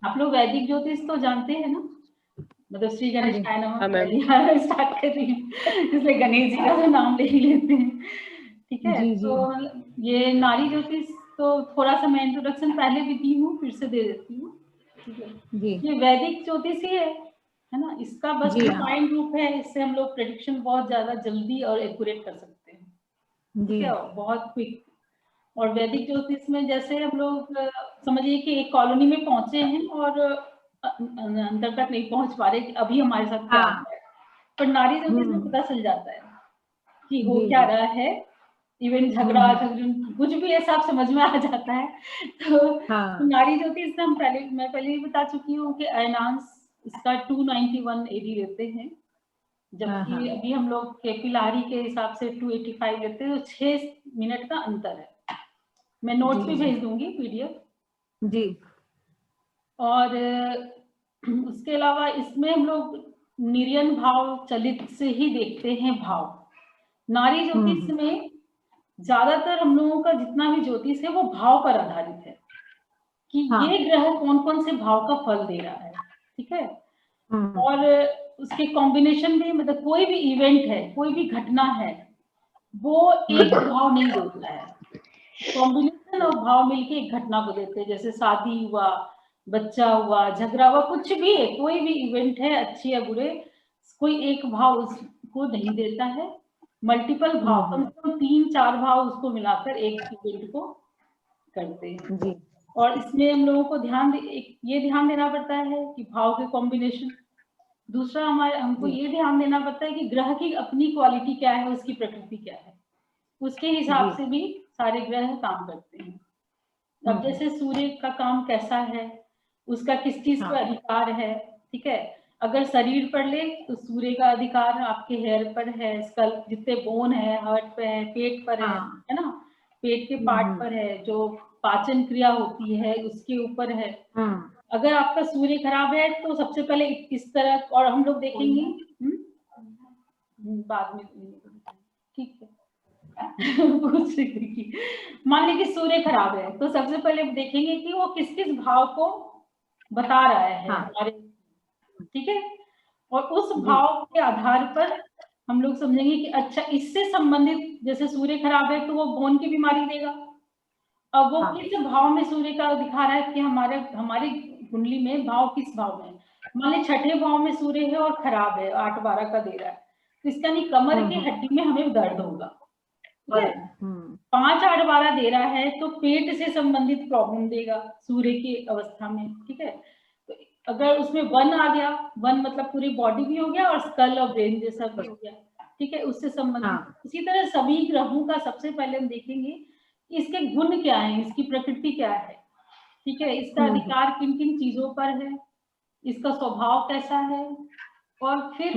आप लोग वैदिक ज्योतिष तो जानते हैं ना, मतलब श्री गणेश काय नमः स्टार्ट कर रही हूँ, इसलिए गणेश जी का तो नाम ले ही लेते हैं, ठीक है। तो ये नारी ज्योतिष तो थोड़ा सा मैं इंट्रोडक्शन पहले भी दी हूँ, फिर से दे देती हूँ, ठीक है। ये वैदिक ज्योतिष ही है ना, इसका बस डिफाइंड रूप है, इससे हम लोग प्रेडिक्शन बहुत ज्यादा जल्दी और एक्यूरेट कर सकते हैं, ठीक है, बहुत क्विक। और वैदिक ज्योतिष में जैसे हम लोग समझिए कि एक कॉलोनी में पहुंचे हैं और अंदर तक नहीं पहुंच पा रहे कि अभी हमारे साथ क्या हो रहा है, पर नारी ज्योतिष में पता चल जाता है कि हो क्या रहा है, इवन झगड़ा कुछ भी है सब समझ में आ जाता है। तो नारी ज्योतिष मैं पहले ही बता चुकी हूँ कि अयनांश इसका 291 AD लेते हैं, जबकि अभी हम लोग केपी लाहिरी के हिसाब से 285 लेते हैं, तो 6 मिनट का अंतर है। मैं नोट्स भी भेज दूंगी PDF जी। और उसके अलावा इसमें हम लोग निर्यन भाव चलित से ही देखते हैं भाव। नारी ज्योतिष में ज्यादातर हम लोगों का जितना भी ज्योतिष है वो भाव पर आधारित है कि ये ग्रह कौन कौन से भाव का फल दे रहा है, ठीक है। और उसके कॉम्बिनेशन भी, मतलब कोई भी इवेंट है, कोई भी घटना है, वो एक भाव नहीं देता है, कॉम्बिनेशन ऑफ भाव मिलके एक घटना को देते हैं। जैसे शादी हुआ, बच्चा हुआ, झगड़ा हुआ, कुछ भी है, कोई भी इवेंट है, अच्छे या बुरे, कोई एक भाव उसको नहीं देता है, मल्टीपल भाव, कम से कम 3-4 भाव उसको मिलाकर एक इवेंट को करते हैं जी। और इसमें हम लोगों को ये ध्यान देना पड़ता है कि भाव के कॉम्बिनेशन। दूसरा हमको ये ध्यान देना पड़ता है कि ग्रह की अपनी क्वालिटी क्या है, उसकी प्रकृति क्या है, उसके हिसाब से भी सारे ग्रह काम करते हैं। अब जैसे सूर्य का काम कैसा है, उसका किस चीज पर अधिकार है, ठीक है। अगर शरीर पर ले तो सूर्य का अधिकार आपके हेयर पर है, स्कल जितने बोन है, हार्ट पे है, पेट पर है ना, पेट के पार्ट पर है, जो पाचन क्रिया होती है उसके ऊपर है। अगर आपका सूर्य खराब है तो सबसे पहले इस तरह, और हम लोग देखेंगे बाद में, ठीक है। मान लीजिए सूर्य खराब है तो सबसे पहले देखेंगे कि वो किस किस भाव को बता रहा है हमारे, ठीक है। और उस भाव के आधार पर हम लोग समझेंगे कि अच्छा इससे संबंधित, जैसे सूर्य खराब है तो वो बोन की बीमारी देगा। अब वो किस भाव में सूर्य का दिखा रहा है कि हमारी कुंडली में भाव किस भाव में, मान लीजिए छठे भाव में सूर्य है और खराब है, 8-12 का दे रहा है, तो इसका नहीं कमर की हड्डी में हमें दर्द होगा, ठीक है। 5-8-12 दे रहा है तो पेट से संबंधित प्रॉब्लम देगा सूर्य की अवस्था में, ठीक है। तो अगर उसमें 1 आ गया, 1 मतलब पूरी बॉडी भी हो गया और स्कल और ब्रेन जैसा भी हो गया, ठीक है, उससे संबंधित। इसी तरह सभी ग्रहों का सबसे पहले हम देखेंगे इसके गुण क्या है, इसकी प्रकृति क्या है, ठीक है, इसका अधिकार किन किन चीजों पर है, इसका स्वभाव कैसा है, और फिर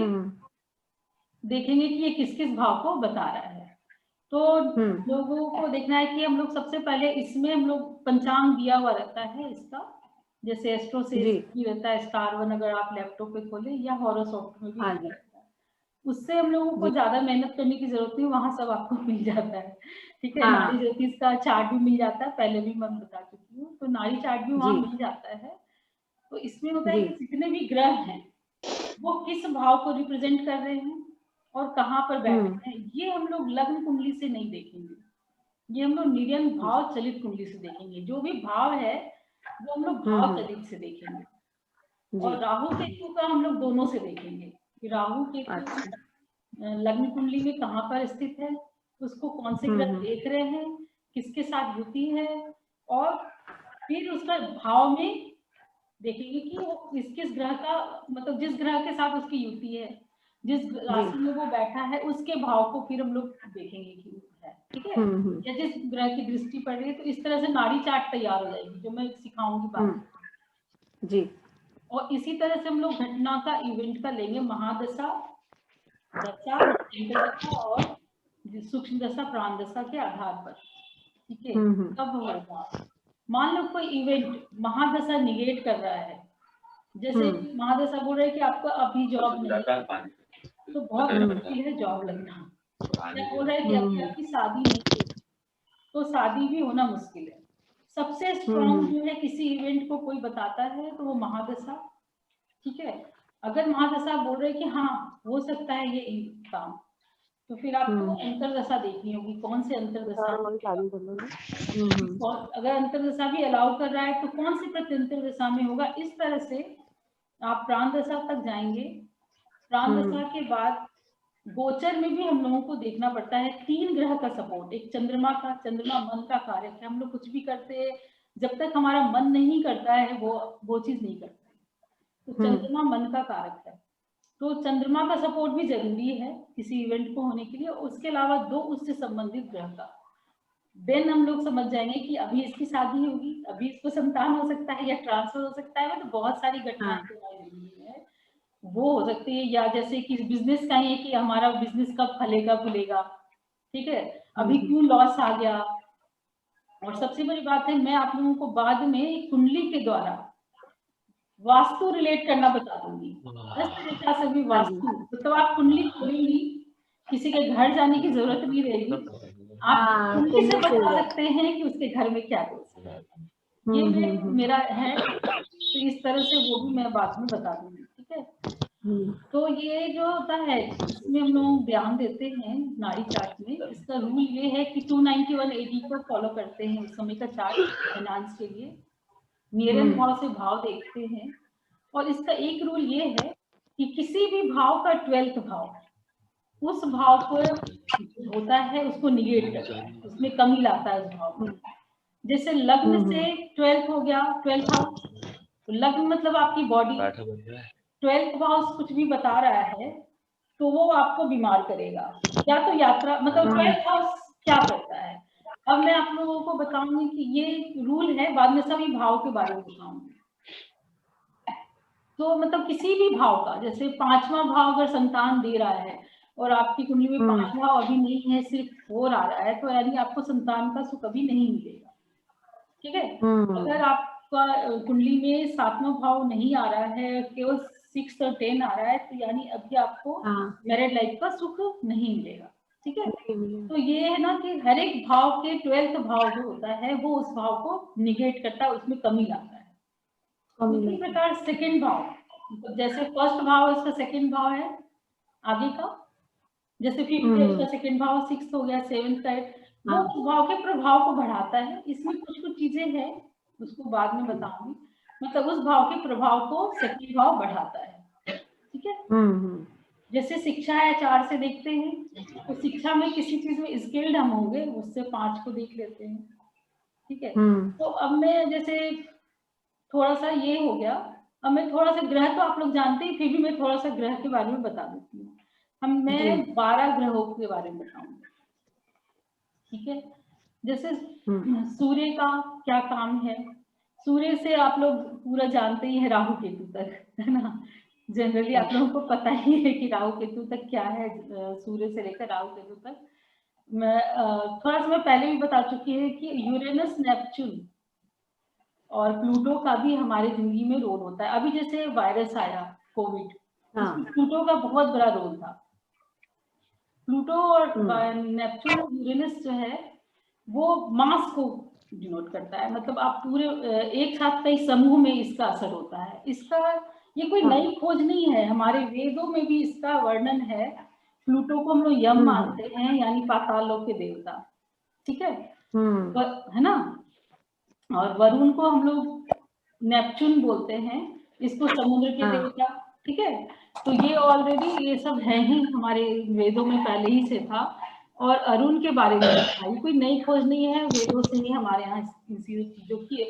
देखेंगे कि ये किस किस भाव को बता रहा है। तो लोगों को देखना है कि हम लोग सबसे पहले इसमें हम लोग पंचांग दिया हुआ रहता है इसका, जैसे एस्ट्रोसेस भी रहता है, स्टार वन अगर आप लैपटॉप पे खोले या हॉरोस्कोप में भी रहता है, उससे हम लोगों को ज्यादा मेहनत करने की जरूरत नहीं, वहां सब आपको मिल जाता है, ठीक है। नारी ज्योतिष का चार्ट भी मिल जाता है, पहले भी मैं बता चुकी हूँ, तो नारी चार्ट भी वहां मिल जाता है। तो इसमें होता है कि जितने भी ग्रह हैं वो किस भाव को रिप्रेजेंट कर रहे हैं और कहाँ पर बैठे हैं, ये हम लोग लग्न कुंडली से नहीं देखेंगे, ये हम लोग निर्यन भाव चलित कुंडली से देखेंगे। जो भी भाव है वो हम लोग भाव चलित से देखेंगे। और राहु केतु का हम लोग दोनों से देखेंगे कि राहु केतु लग्न कुंडली में कहाँ पर स्थित है, उसको कौन से ग्रह देख रहे हैं, किसके साथ युति है, और फिर उसका भाव में देखेंगे कि वो किस ग्रह का, मतलब जिस ग्रह के साथ उसकी युति है, जिस राशि में वो बैठा है, उसके भाव को फिर हम लोग देखेंगे कि है, ठीक है, या जिस ग्रह की दृष्टि पड़ रही है। तो इस तरह से नाड़ी चार्ट तैयार हो जाएगी, जो मैं सिखाऊंगी बाद जी। और इसी तरह से हम लोग घटना का, इवेंट का लेंगे, महादशा, दशा और सूक्ष्म दशा, प्राण दशा के आधार पर, ठीक है। कब होगा, मान लो कोई इवेंट महादशा निगेट कर रहा है, जैसे महादशा बोल रहे हैं कि आपका अभी जॉब नहीं है तो बहुत मुश्किल है जॉब लगना, या बोल रहा है कि अभी आपकी शादी नहीं है तो शादी भी होना मुश्किल है, सबसे स्ट्रॉन्ग जो है किसी इवेंट को कोई बताता है तो वो महादशा, ठीक है। अगर महादशा बोल रहे कि हाँ हो सकता है ये काम, तो फिर आपको अंतरदशा देखनी होगी, कौन से अंतरदशा, अगर अंतरदशा भी अलाउ कर रहा है तो कौन सी प्रत्यंतर दशा में होगा। इस तरह से आप प्राण दशा तक जाएंगे। प्राण दशा के बाद गोचर में भी हम लोगों को देखना पड़ता है 3 ग्रह का सपोर्ट। एक चंद्रमा मन का कारक है। हम लोग कुछ भी करते हैं, जब तक हमारा मन नहीं करता है वो चीज नहीं करते। तो चंद्रमा मन का कारक है, तो चंद्रमा का सपोर्ट भी जरूरी है किसी इवेंट को होने के लिए। उसके अलावा 2 उससे संबंधित ग्रह का, देन हम लोग समझ जाएंगे कि अभी इसकी शादी होगी, अभी इसको संतान हो सकता है या ट्रांसफर हो सकता है। तो बहुत सारी घटनाएं है वो हो सकती है, या जैसे कि बिजनेस का ही है कि हमारा बिजनेस कब फलेगा फूलेगा, ठीक है, अभी क्यों लॉस आ गया। और सबसे बड़ी बात है, मैं आप लोगों को बाद में कुंडली के द्वारा वास्तु रिलेट करना बता दूंगी। इस तरीका से भी वास्तु, तो आप कुंडली खोलेंगी, किसी के घर जाने की जरूरत नहीं रहेगी, आप कुंडली से बता सकते हैं कि उसके घर में क्या दोष है। ये मेरा है, तो इस तरह से वो भी मैं बाद में बता दूंगी, ठीक है। तो ये जो होता है इसमें हम लोग ध्यान देते हैं नाड़ी चार्ट में। इसका रूल ये है कि 291 AD को फॉलो करते हैं उस समय का चार्ट फाइनेंस के लिए। नियरन भाव से भाव देखते हैं, और इसका एक रूल ये है कि किसी भी भाव का 12th भाव उस भाव को होता है उसको निगेट करता है, उसमें कमी लाता है उस भाव में। जैसे लग्न से 12th हो गया, 12th हाउस, लग्न मतलब आपकी बॉडी, 12th हाउस कुछ भी बता रहा है तो वो आपको बीमार करेगा, या तो यात्रा, मतलब 12th हाउस क्या करता है। अब मैं आप लोगों को बताऊंगी कि ये रूल है, बाद में सभी भाव के बारे में बताऊंगी। तो मतलब किसी भी भाव का, जैसे 5वां भाव अगर संतान दे रहा है और आपकी कुंडली में 5 भाव अभी नहीं है, सिर्फ 4 आ रहा है, तो यानी आपको संतान का सुख अभी नहीं मिलेगा, ठीक है। अगर आपका कुंडली में 7वां भाव नहीं आ रहा है, केवल 6 और 10 आ रहा है, तो यानी अभी आपको मैरिड लाइफ का सुख नहीं मिलेगा, ठीक है। तो ये है ना कि हर एक भाव के 12th भाव जो होता है वो उस भाव को निगेट करता है, उसमें कमी लाता है। उसी प्रकार सेकंड भाव, जैसे फर्स्ट भाव इसका सेकंड भाव है आगे का, जैसे 5th है उसका सेकंड भाव, 6th हो गया, 7th का है, वो उस भाव के प्रभाव को बढ़ाता है। इसमें कुछ चीजें हैं उसको बाद में बताऊंगी, मतलब उस भाव के प्रभाव को सेकंड भाव बढ़ाता है, ठीक है। जैसे शिक्षा है 4 से देखते हैं, तो शिक्षा में किसी चीज में स्किल्ड हम होंगे, उससे 5 को देख लेते हैं, ठीक है। तो अब मैं जैसे थोड़ा सा ये हो गया, अब मैं थोड़ा सा ग्रह तो आप लोग जानते ही, फिर भी मैं थोड़ा सा ग्रह के बारे में बता देती हूँ। मैं 12 ग्रहों के बारे में बताऊंगी, ठीक है। जैसे सूर्य का क्या काम है, सूर्य से आप लोग पूरा जानते ही है, राहु केतु तक, है ना। जनरली आप लोगों को पता ही है कि राहु केतु तक क्या है, सूर्य से लेकर राहु केतु तक। मैं थोड़ा सा मैं पहले भी बता चुकी है कि यूरेनस, नेपच्यून और प्लूटो का भी हमारे जिंदगी में रोल होता है। अभी जैसे वायरस आया कोविड, उसमें प्लूटो का बहुत बड़ा रोल था। प्लूटो और नेपच्यून और यूरेनस जो है वो मास को डिनोट करता है, मतलब आप पूरे एक साथ कई समूह में इसका असर होता है। इसका ये कोई नई खोज नहीं है, हमारे वेदों में भी इसका वर्णन है। प्लूटो को हम लोग यम मानते हैं, यानी पाताल लोक के देवता, ठीक है ना। और वरुण को हम लोग नेपच्यून बोलते हैं, इसको समुद्र के देवता, ठीक है। तो ये ऑलरेडी ये सब है ही हमारे वेदों में पहले ही से था। और अरुण के बारे में ये कोई नई खोज नहीं है, वेदों से ही हमारे यहाँ जो कि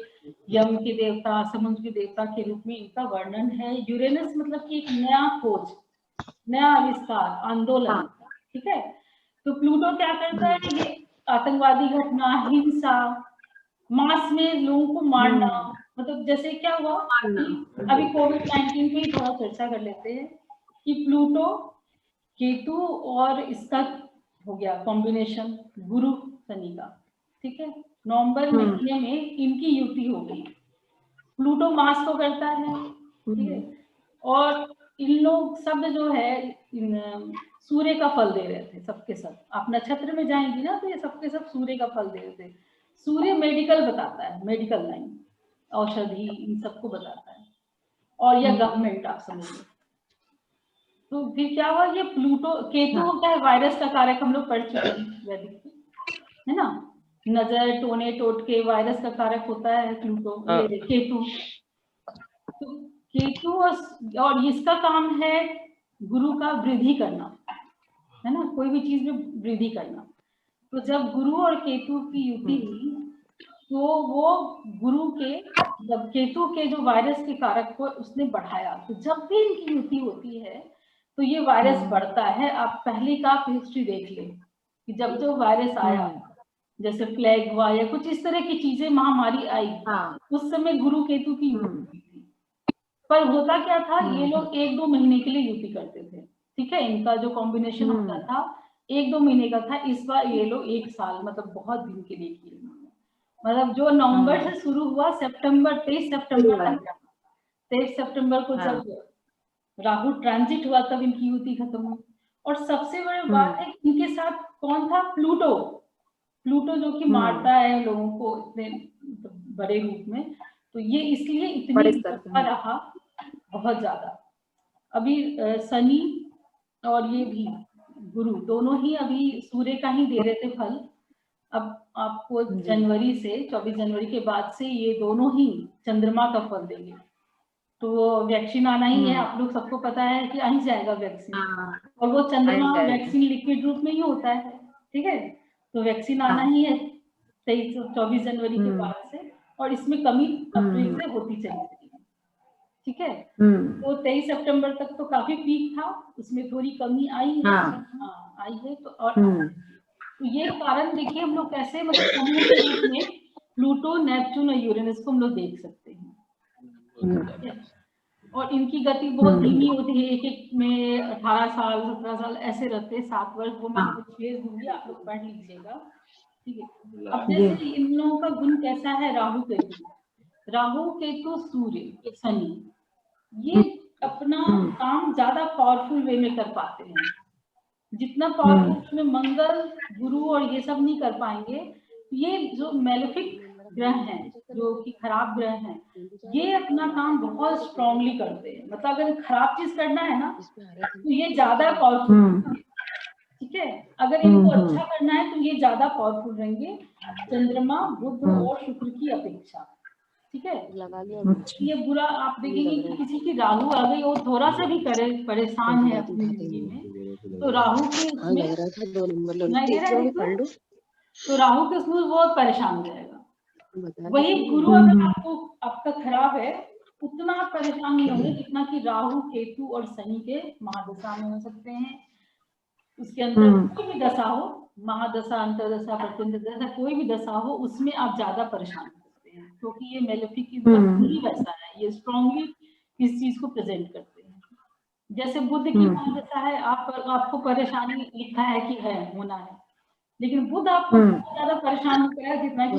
यम के देवता, समुद्र के देवता के रूप में इनका वर्णन है। यूरेनस मतलब कि एक नया खोज, नया आविष्कार, आंदोलन, ठीक है। तो प्लूटो क्या करता है, ये आतंकवादी घटना, हिंसा, मास में लोगों को मारना, मतलब जैसे क्या हुआ अभी कोविड-19 पे ही थोड़ा चर्चा कर लेते हैं कि प्लूटो, केतु और इसका हो गया कॉम्बिनेशन गुरु शनि का, ठीक है। नवंबर महीने में इनकी युति हो गई। प्लूटो मास को करता है, ठीक है। और इन लोग सब जो है सूर्य का फल दे रहे थे, सबके सब। आप नक्षत्र में जाएंगी ना तो ये सबके सब सूर्य का फल दे रहे थे। सूर्य मेडिकल बताता है, मेडिकल लाइन, औषधि, इन सबको बताता है, और या गवर्नमेंट आप समझिए। तो फिर क्या हुआ, ये प्लूटो, केतु क्या है, वायरस का कारक, हम लोग पढ़ चुके हैं वैदिक में, है ना, नजर, टोने, टोटके, वायरस का कारक होता है प्लूटो, ये केतु। तो केतु और इसका काम है गुरु का वृद्धि करना, है ना, कोई भी चीज में वृद्धि करना। तो जब गुरु और केतु की युति हुई, तो वो गुरु के, जब केतु के जो वायरस के कारक को उसने बढ़ाया, तो जब भी इनकी युति होती है तो ये वायरस बढ़ता है। आप पहले का हिस्ट्री देख लें कि जब जो वायरस आया, जैसे प्लेग हुआ या कुछ इस तरह की चीजें, महामारी आई, उस समय गुरु केतु की युति थी। पर होता क्या था, ये लोग 1-2 महीने के लिए युति करते थे, ठीक है, इनका जो कॉम्बिनेशन होता था 1-2 महीने का था। इस बार ये लोग 1 साल, मतलब बहुत दिन के लिए किए, मतलब जो नवंबर से शुरू हुआ, सितंबर 23 सितंबर तक, 23 सितंबर को जब राहु ट्रांजिट हुआ तब इनकी युति खत्म हुई। और सबसे बड़ी बात है कि इनके साथ कौन था, प्लूटो, प्लूटो जो कि मारता है लोगों को इतने बड़े रूप में, तो ये इसलिए इतनी रहा बहुत ज्यादा। अभी शनि और ये भी गुरु दोनों ही अभी सूर्य का ही दे रहे थे फल। अब आपको जनवरी से, 24 जनवरी के बाद से ये दोनों ही चंद्रमा का फल देंगे। तो वैक्सीन आना ही है, आप लोग सबको पता है कि आ ही जाएगा वैक्सीन, और वो चंद्रमा वैक्सीन लिक्विड रूप में ही होता है, ठीक है। तो वैक्सीन आना ही है 24 जनवरी के बाद से, और इसमें कमी अप्रैल से होती चली जाएगी, ठीक है। तो 23 सितंबर तक तो काफी पीक था, उसमें थोड़ी कमी आई है, आई है। तो और तो ये कारण देखिए हम लोग कैसे, मतलब समूह के रूप में प्लूटो, नेपच्यून और यूरेनस को हम लोग देख सकते हैं। और इनकी गति बहुत धीमी होती है, एक में 18 साल 17 साल ऐसे रहते हैं, 7 वर्ष, वो मैं भेज दूंगी, आप लोग पढ़ लीजिएगा, ठीक है। अब जैसे इन लोगों का गुण कैसा है, राहु केतु, राहु केतु सूर्य शनि, ये अपना काम ज्यादा पावरफुल वे में कर पाते हैं। जितना पावरफुल में मंगल, गुरु और ये सब नहीं कर पाएंगे। ये जो मेलेफिक ग्रह हैं, जो कि खराब ग्रह हैं, ये अपना काम बहुत स्ट्रांगली करते हैं। मतलब अगर खराब चीज करना है ना, तो ये ज्यादा पावरफुल, ठीक है। अगर इनको अच्छा करना है तो ये ज्यादा पावरफुल रहेंगे चंद्रमा, बुध और शुक्र की अपेक्षा, ठीक है। ये बुरा आप देखेंगे कि किसी की राहु आ गई और थोड़ा सा भी करे परेशान है अपनी जिंदगी में, तो राहु के उसमें तो राहु के उसमें बहुत परेशान रहेगा। वही गुरु अगर आपको आपका खराब है, उतना आप परेशान नहीं होंगे जितना कि राहु, केतु और शनि के महादशा में हो सकते हैं। उसके अंदर कोई भी दशा हो, महादशा, अंतरदशा, प्रत्यंतरदशा, कोई भी दशा हो, उसमें आप ज्यादा परेशान होते हैं, क्योंकि ये मेलेफिक ही वैसा है, ये स्ट्रांगली इस चीज को प्रेजेंट करते हैं। जैसे बुध की महादशा है, आपको परेशानी लिखा है कि है होना है, लेकिन बुध आपको ज्यादा परेशान होता है जितना कि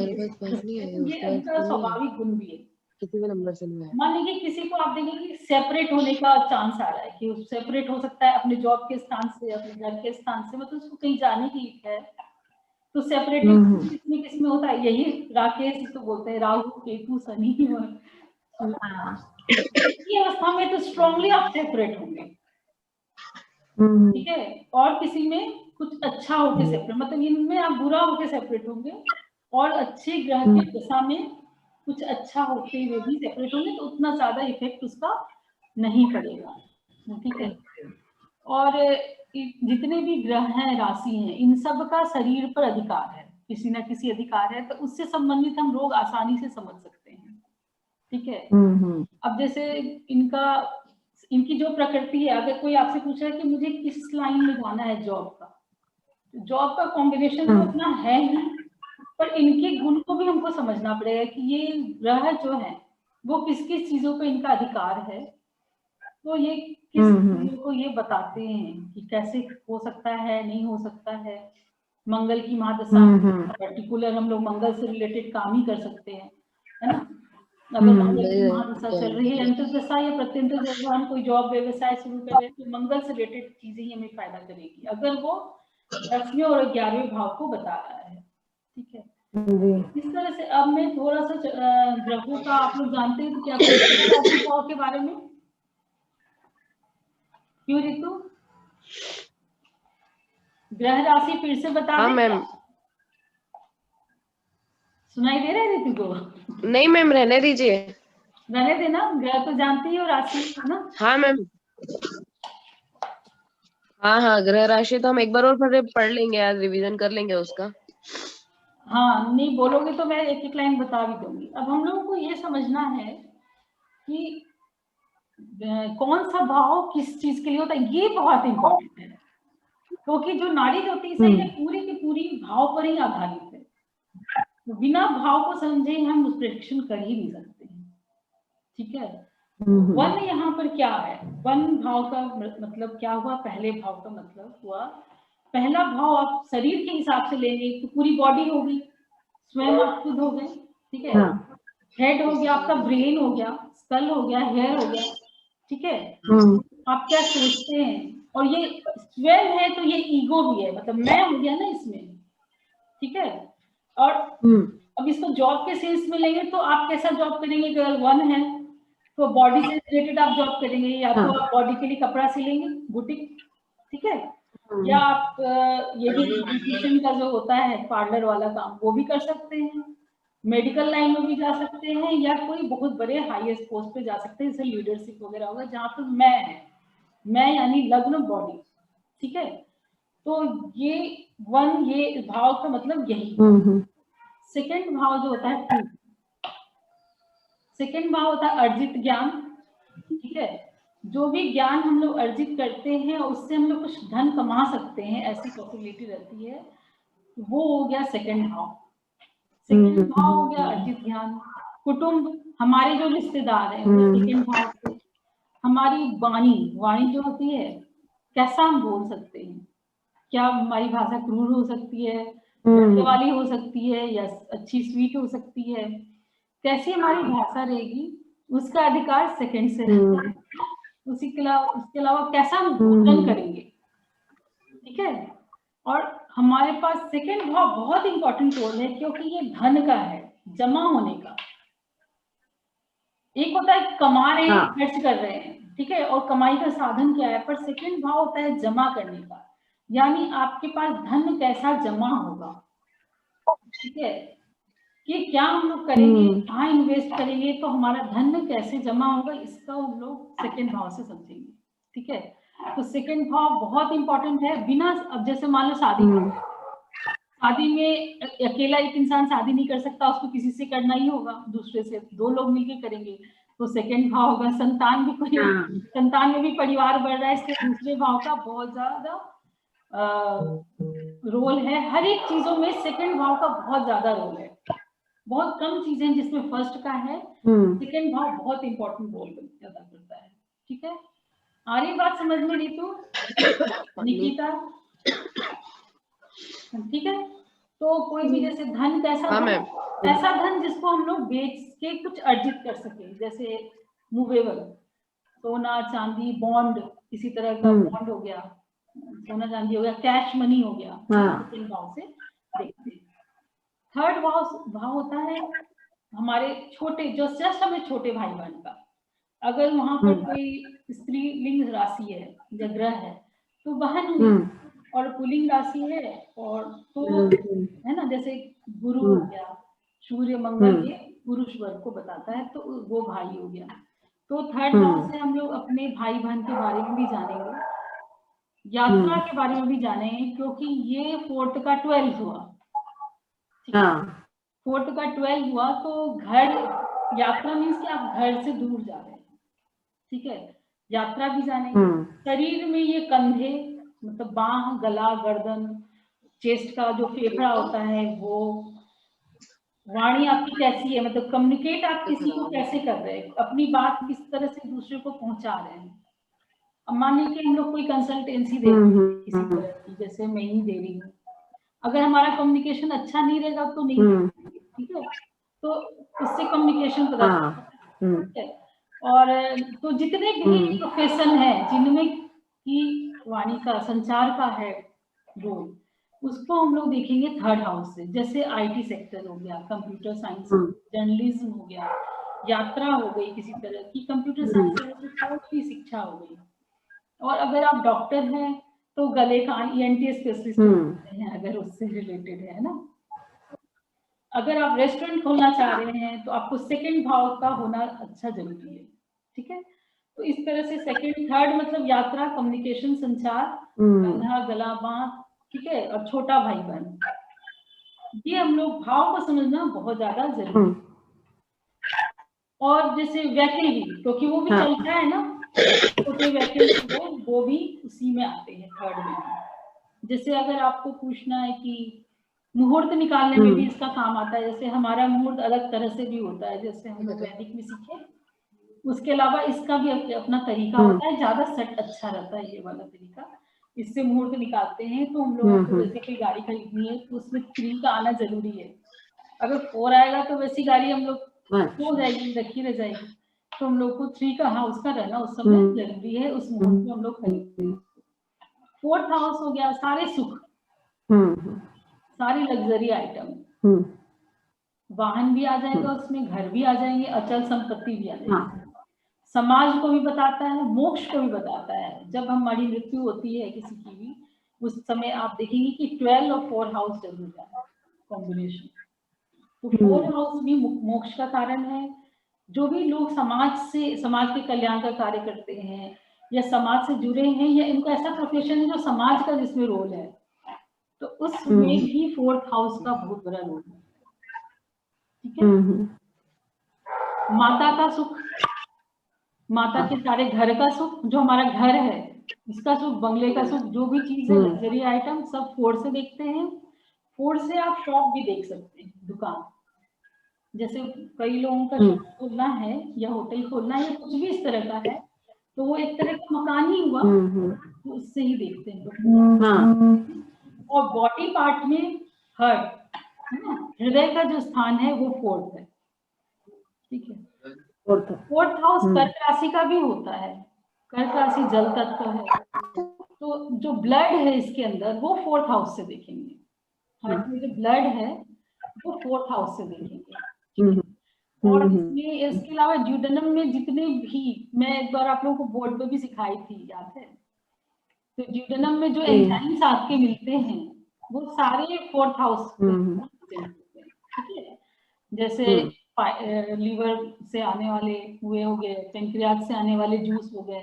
ये उनका स्वाभाविक गुण भी है। किसी भी नंबर से नहीं, मान लीजिए किसी को आप देखेंगे सेपरेट होने का चांस आ रहा है, कि सेपरेट हो सकता है अपने जॉब के स्थान से, अपने घर के स्थान से, मतलब उसको कहीं जाने की है, तो सेपरेट किसमें होता है, यही राकेश तो बोलते हैं, राहु केतु शनि की अवस्था में तो स्ट्रांगली आप सेपरेट होंगे, ठीक है। और किसी में कुछ अच्छा होके सेपरेट, मतलब इनमें आप बुरा होके सेपरेट होंगे, और अच्छे ग्रह की दशा में कुछ अच्छा होते हुए भी सेपरेट होंगे, तो उतना ज्यादा इफेक्ट उसका नहीं पड़ेगा, ठीक है। और जितने भी ग्रह हैं, राशि हैं, इन सब का शरीर पर अधिकार है, किसी ना किसी अधिकार है, तो उससे संबंधित हम रोग आसानी से समझ सकते हैं, ठीक है। अब जैसे इनकी जो प्रकृति है, अगर कोई आपसे पूछ रहा है कि मुझे किस लाइन में जाना है जॉब का कॉम्बिनेशन तो उतना है ही, पर इनके गुण को भी हमको समझना पड़ेगा कि ये ग्रह जो है वो किस किस चीजों पे इनका अधिकार है, तो ये किस चीजों को ये बताते हैं कि कैसे हो सकता है, नहीं हो सकता है। मंगल की महादशा पर्टिकुलर हम लोग मंगल से रिलेटेड काम ही कर सकते हैं, है ना। अगर मंगल की महादशा चल रही है, अंतर्दशा या प्रत्यंतरदशा, हम कोई जॉब व्यवसाय शुरू कर रहे हैं, तो मंगल से रिलेटेड चीजें ही हमें फायदा करेगी, अगर वो 10वें और 11वें भाव को बता रहा है, ठीक है। इस तरह से अब मैं थोड़ा सा ग्रहों का, आप लोग जानते हैं तो क्या राशि भाव के बारे में, क्यों ऋतु, ग्रह राशि फिर से बता दें? मैम सुनाई दे रहा है ऋतु को? नहीं मैम, रहने दीजिए, रहने देना, ग्रह तो जानती हो, राशि है ना। हाँ मैम, हाँ, ग्रह राशि तो हम एक बार और पढ़ लेंगे, आज रिवीजन कर लेंगे उसका। हाँ, नहीं बोलोगे तो मैं एक एक लाइन बता भी दूंगी। अब हम लोगों को ये समझना है कि कौन सा भाव किस चीज के लिए होता है, ये बहुत इंपॉर्टेंट है, क्योंकि जो नाड़ी ज्योतिष है ये पूरी की पूरी भाव पर ही आधारित है। तो बिना भाव को समझे हम उस प्रेडिक्शन कर ही नहीं सकते हैं, ठीक है। वन यहाँ पर क्या है, वन भाव का मतलब क्या हुआ, पहले भाव का मतलब हुआ, पहला भाव आप शरीर के हिसाब से लेंगे तो पूरी बॉडी होगी, स्वयं आप खुद हो गए, ठीक है। हेड हो गया आपका, ब्रेन हो गया, स्कल हो गया, हेयर हो गया, ठीक है। आप क्या सोचते हैं, और ये स्वयं है तो ये ईगो भी है, मतलब मैं हो गया ना इसमें, ठीक है। और अब इसको जॉब के सेंस में लेंगे तो आप कैसा जॉब करेंगे, अगर वन है तो बॉडी से रिलेटेड आप जॉब करेंगे, या तो आप बॉडी के लिए कपड़ा सिलेंगे, बुटीक, ठीक है, या आप ये भी ब्यूटिशियन का जो होता है पार्लर वाला काम वो भी कर सकते हैं, मेडिकल लाइन में भी जा सकते हैं, या कोई बहुत बड़े हाईएस्ट पोस्ट पे जा सकते हैं, जैसे लीडरशिप वगैरह होगा, जहाँ पर मैं है, मैं यानी लग्न बॉडी, ठीक है। तो ये वन, ये भाव का मतलब यही। सेकेंड भाव जो होता है टू, सेकेंड भाव होता है अर्जित ज्ञान, ठीक है। जो भी ज्ञान हम लोग अर्जित करते हैं उससे हम लोग कुछ धन कमा सकते हैं, ऐसी पॉसिबिलिटी रहती है, वो हो गया सेकेंड भाव। सेकेंड भाव हो गया अर्जित ज्ञान। कुटुंब, हमारे जो रिश्तेदार हैं वो सेकेंड भाव से। हमारी वाणी, वाणी जो होती है, कैसा हम बोल सकते हैं, क्या हमारी भाषा क्रूर हो सकती है, वाली हो सकती है, या अच्छी स्वीट हो सकती है, कैसी हमारी भाषा रहेगी उसका अधिकार सेकंड से रहता है। उसके अलावा कैसा हम भोजन करेंगे, ठीक है। और हमारे पास सेकंड भाव बहुत इंपॉर्टेंट रोल है, क्योंकि ये धन का है, जमा होने का। एक होता है कमा रहे हैं, खर्च कर रहे हैं, ठीक है, और कमाई का साधन क्या है, पर सेकंड भाव होता है जमा करने का, यानी आपके पास धन कैसा जमा होगा, ठीक है, कि क्या हम लोग करेंगे, कहाँ इन्वेस्ट करेंगे, तो हमारा धन कैसे जमा होगा, इसका हम लोग सेकंड भाव से समझेंगे, ठीक है। तो सेकंड भाव बहुत इंपॉर्टेंट है। बिना, अब जैसे मान लो शादी में अकेला एक इंसान शादी नहीं कर सकता, उसको किसी से करना ही होगा, दूसरे से, दो लोग मिलकर करेंगे, तो सेकंड भाव होगा। संतान भी कोई, संतान में भी परिवार बढ़ रहा है, इसलिए दूसरे भाव का बहुत ज्यादा रोल है। हर एक चीजों में सेकंड भाव का बहुत ज्यादा रोल है, बहुत कम चीजें जिसमें फर्स्ट का है, सेकंड भाव बहुत इंपॉर्टेंट रोल अदा करता है, ठीक है। आ रही बात समझ में ऋतु, निकिता, ठीक है। तो कोई भी जैसे धन कैसा, ऐसा धन जिसको हम लोग बेच के कुछ अर्जित कर सके, जैसे मूवेबल, सोना चांदी, बॉन्ड, इसी तरह का बॉन्ड हो गया, सोना चांदी हो गया, कैश मनी हो गया, सेकंड भाव से देखते हैं। थर्ड भाव होता है हमारे छोटे, जो जस्ट हमें छोटे भाई बहन का, अगर वहां पर कोई स्त्रीलिंग राशि है या ग्रह है तो बहन हुई, और पुल्लिंग राशि है और तो है ना, जैसे गुरु हो गया, सूर्य मंगल, ये पुरुष वर्ग को बताता है, तो वो भाई हो गया। तो थर्ड भाव से हम लोग अपने भाई बहन के बारे में भी जानेंगे, यात्रा के बारे में भी जानेंगे, क्योंकि ये फोर्थ का 12 हुआ, फोर्थ का 12 हुआ, तो घर, यात्रा मीन्स कि आप घर से दूर जा रहे हैं, ठीक है, यात्रा भी जानेंगे। शरीर में ये कंधे, मतलब बाह, गला, गर्दन, चेस्ट का जो फेफड़ा होता है वो, वाणी आपकी कैसी है, मतलब कम्युनिकेट आप किसी को कैसे कर रहे हैं, अपनी बात किस तरह से दूसरे को पहुंचा रहे हैं। अब मान लीजिए हम लोग कोई कंसल्टेंसी दे रहे हैं किसी तरह की, जैसे मैं ही दे रही हूँ, अगर हमारा कम्युनिकेशन अच्छा नहीं रहेगा तो नहीं, ठीक है, तो उससे कम्युनिकेशन पता चलता है। और तो जितने भी प्रोफेशन है जिनमें की वाणी का, संचार का है रोल, उसको हम लोग देखेंगे थर्ड हाउस से। जैसे आईटी सेक्टर हो गया, कंप्यूटर साइंस, जर्नलिज्म हो गया, यात्रा हो गई किसी तरह की, कंप्यूटर साइंस की शिक्षा हो गई। और अगर आप डॉक्टर हैं तो गले कान ENT स्पेशलिस्ट हैं, अगर उससे रिलेटेड है ना। अगर आप रेस्टोरेंट खोलना चाह रहे हैं तो आपको सेकंड भाव का होना अच्छा जरूरी है, ठीक है। तो इस तरह से सेकंड थर्ड मतलब यात्रा, कम्युनिकेशन, संचार, कंधा, गला, बांह, ठीक है, और छोटा भाई बहन, ये हम लोग भाव को समझना बहुत ज्यादा जरूरी है। और जैसे वैकल भी, क्योंकि वो भी चलता है ना, छोटे वैकल वो भी उसी में आते हैं थर्ड में भी। जैसे अगर आपको पूछना है कि मुहूर्त निकालने में भी इसका काम आता है। जैसे हमारा मुहूर्त अलग तरह से भी होता है, जैसे हम लोग वैदिक में सीखे, उसके अलावा इसका भी अपना तरीका होता है। ज्यादा सेट अच्छा रहता है ये वाला तरीका, इससे मुहूर्त निकालते हैं। तो हम लोगों को जैसे कोई गाड़ी खरीदनी है तो उसमें 3 का आना जरूरी है। अगर 4 आएगा तो वैसी गाड़ी हम लोग हो जाएगी, रखी रह जाएगी। तो हम लोग को 3 का, हाँ, उसका रहना उस समय जरूरी है, उस मुहूर्त में हम लोग खरीदते हैं। 4th हाउस हो गया सारे सुख, सारी लग्जरी आइटम, वाहन भी आ जाएगा उसमें, घर भी आ जाएंगे, अचल संपत्ति भी आ जाएगी। समाज को भी बताता है, मोक्ष को भी बताता है। जब हमारी मृत्यु होती है किसी की भी, उस समय आप देखेंगे कि 12 और 4 हाउस जरूर है कॉम्बिनेशन। तो 4 हाउस भी मोक्ष का कारण है। जो भी लोग समाज से, समाज के कल्याण का कार्य करते हैं या समाज से जुड़े हैं, या इनको ऐसा प्रोफेशन है जो समाज का जिसमें रोल है, तो उसमें भी 4th हाउस का बहुत बड़ा रोल है, ठीक है। माता का सुख, माता के सारे घर का सुख, जो हमारा घर है उसका सुख, बंगले का सुख, जो भी चीज है लग्जरी आइटम, सब 4 से देखते हैं। 4 से आप शॉप भी देख सकते हैं, दुकान। जैसे कई लोगों का शॉप खोलना है या होटल खोलना है या कुछ भी इस तरह का है, तो वो एक तरह का मकान ही हुआ, तो उससे ही देखते हैं। और बॉडी पार्ट में हार्ट, है ना, हृदय का जो स्थान है वो 4th है, ठीक है। 4th हाउस कर्क राशि का भी होता है। कर्क राशि जल तत्व है, तो जो ब्लड है इसके अंदर वो 4th हाउस से देखेंगे। हार्ट में जो ब्लड है वो 4th हाउस से देखेंगे। और इसमें, इसके अलावा ड्यूडेनम में जितने भी, मैं एक बार आप लोगों को बोर्ड पे भी सिखाई थी, याद है। तो ड्यूडेनम में जो एंजाइम्स आपके मिलते हैं वो सारे 4th हाउस, ठीक है। जैसे लीवर से आने वाले हुए हो गए, पेंक्रियाज से आने वाले जूस हो गए,